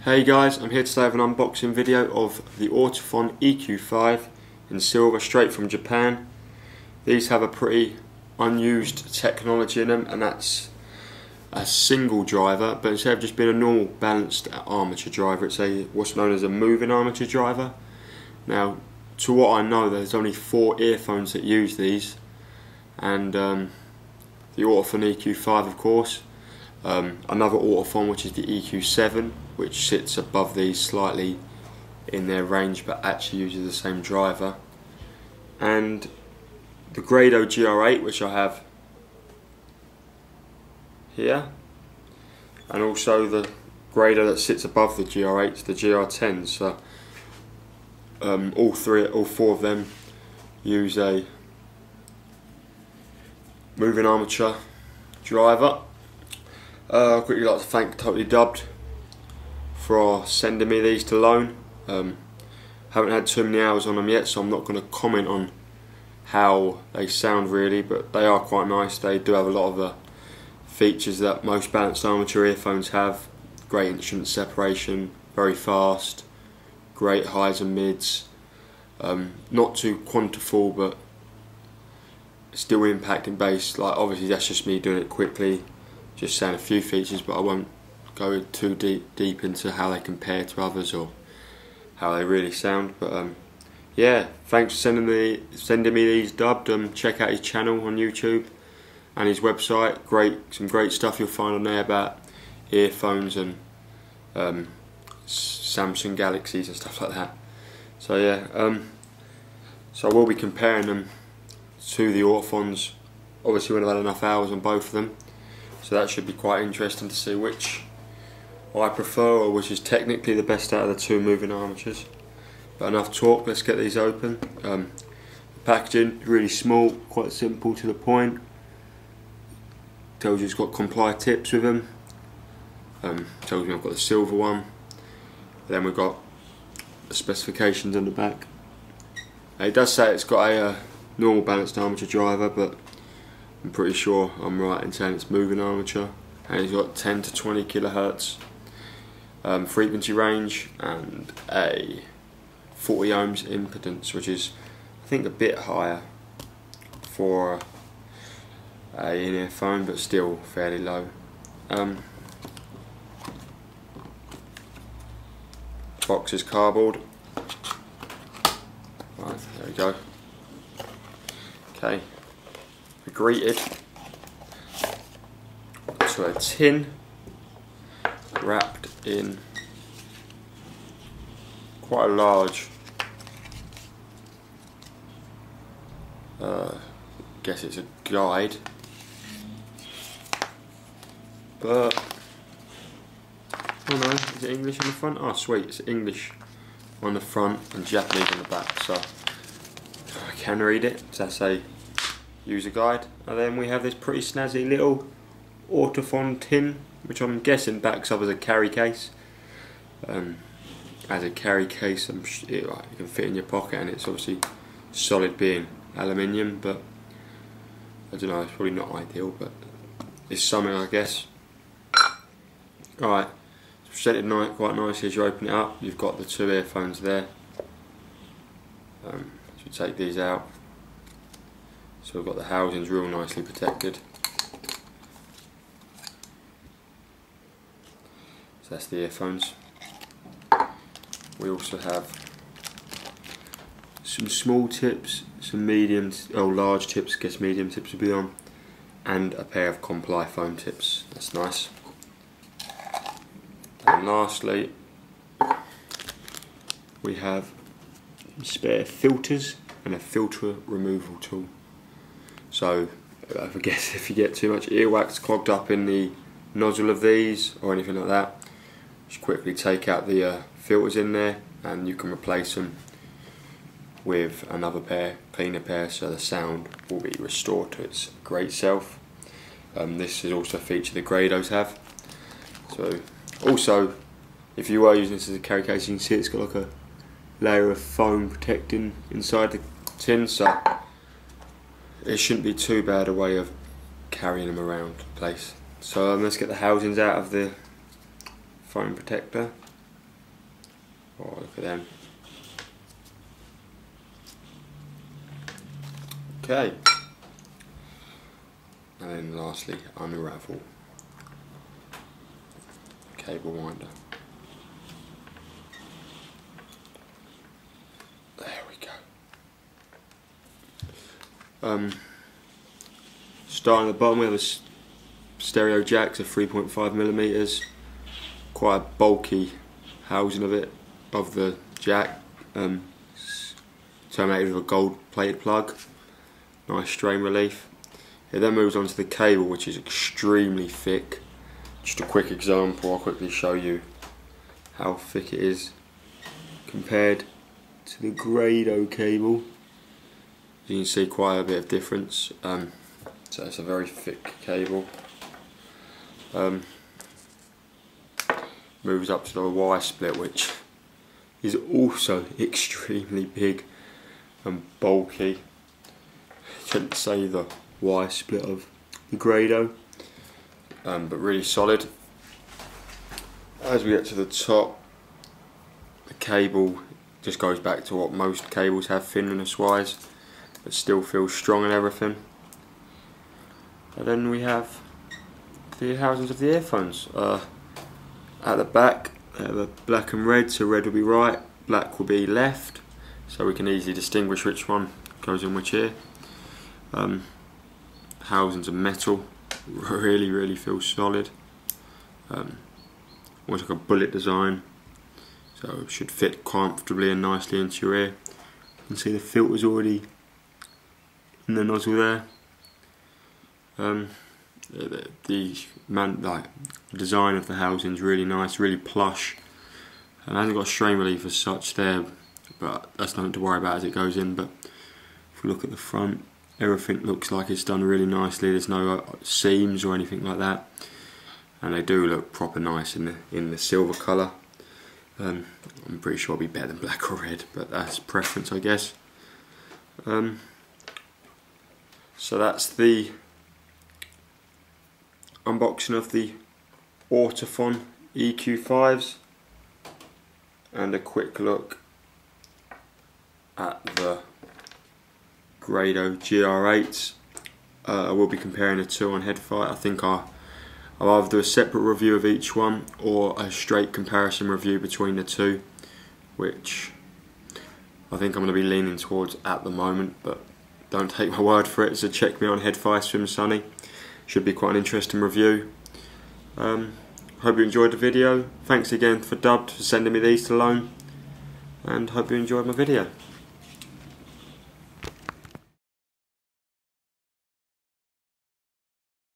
Hey guys, I'm here today with an unboxing video of the Ortofon EQ-5 in silver, straight from Japan. These have a pretty unused technology in them, and that's a single driver, but instead of just being a normal balanced armature driver, it's what's known as a moving armature driver. Now, to what I know, there's only 4 earphones that use these, and the Ortofon EQ-5 of course. Another Ortofon, which is the EQ-7, which sits above these slightly in their range but actually uses the same driver, and the Grado GR8, which I have here, and also the Grado that sits above the GR8s, the GR10s. So all 4 of them use a moving armature driver. I'd quickly like to thank Totally Dubbed for sending me these to loan. Haven't had too many hours on them yet, so I'm not going to comment on how they sound really, but they are quite nice. They do have a lot of the features that most balanced armature earphones have. Great instrument separation, very fast, great highs and mids, not too quantifiable but still impacting bass. Like, obviously that's just me doing it quickly, just saying a few features, but I won't go too deep into how they compare to others or how they really sound. But yeah, thanks for sending me these dubbed. Check out his channel on YouTube and his website. Some great stuff you'll find on there about earphones and Samsung Galaxies and stuff like that. So yeah, so I will be comparing them to the Ortofons, obviously when I've had enough hours on both of them. So that should be quite interesting to see which I prefer, or which is technically the best out of the 2 moving armatures. But enough talk, let's get these open. The packaging, really small, quite simple to the point. Tells you it's got comply tips with them. Tells me I've got the silver one. Then we've got the specifications on the back. It does say it's got a normal balanced armature driver, but I'm pretty sure I'm right in saying it's moving armature, and it's got 10 to 20 kilohertz frequency range and a 40 ohms impedance, which is I think a bit higher for an earphone, but still fairly low. Box is cardboard. Right, there we go. Okay. Greeted to a tin wrapped in quite a large, guess it's a guide, but oh no, is it English on the front? Oh sweet, it's English on the front and Japanese on the back, so I can read it. So that's a user guide. And then we have this pretty snazzy little Ortofon tin, which I'm guessing backs up as a carry case. As a carry case, you can fit in your pocket, and it's obviously solid being aluminium, but I don't know, it's probably not ideal, but it's something I guess. Alright, it's presented quite nicely as you open it up. You've got the 2 earphones there. So you take these out. So we've got the housings real nicely protected. So that's the earphones. We also have some small tips, some large tips, I guess medium tips would be on, and a pair of comply foam tips. That's nice. And lastly, we have spare filters and a filter removal tool. So I guess if you get too much earwax clogged up in the nozzle of these or anything like that, just quickly take out the filters in there, and you can replace them with another pair, cleaner pair, so the sound will be restored to its great self. This is also a feature the Grados have. So also, if you are using this as a carry case, you can see it's got like a layer of foam protecting inside the tin, so it shouldn't be too bad a way of carrying them around the place. So let's get the housings out of the foam protector. Oh, look at them. Okay. And then lastly, unravel cable winder. There we go. Starting at the bottom, we have a stereo jacks of 3.5mm. Quite a bulky housing of it, of the jack. Terminated with a gold-plated plug. Nice strain relief. It then moves on to the cable, which is extremely thick. Just a quick example, I'll quickly show you how thick it is compared to the Grado cable. You can see quite a bit of difference. So it's a very thick cable. Moves up to the Y split, which is also extremely big and bulky. Couldn't say the Y split of the Grado, but really solid. As we get to the top, the cable just goes back to what most cables have thinness wise, but still feels strong and everything. And then we have the housings of the earphones. At the back, they have a black and red, so red will be right, black will be left, so we can easily distinguish which one goes in which ear. Housings are metal, really feels solid. Almost like a bullet design, so it should fit comfortably and nicely into your ear. You can see the filter's already in the nozzle there. The design of the housing is really nice, really plush, and hasn't got strain relief as such there, but that's nothing to worry about as it goes in. But if we look at the front, everything looks like it's done really nicely. There's no seams or anything like that, and they do look proper nice in the silver colour. I'm pretty sure it'll be better than black or red, but that's preference, I guess. So that's the unboxing of the Ortofon EQ-5s and a quick look at the Grado GR8s. I will be comparing the two on Headfight. I think I'll either do a separate review of each one or a straight comparison review between the two, which I think I'm going to be leaning towards at the moment, but don't take my word for it, so check me on Headfight Swim Sunny. Should be quite an interesting review. Hope you enjoyed the video. Thanks again for Dubbed for sending me these to loan, and hope you enjoyed my video.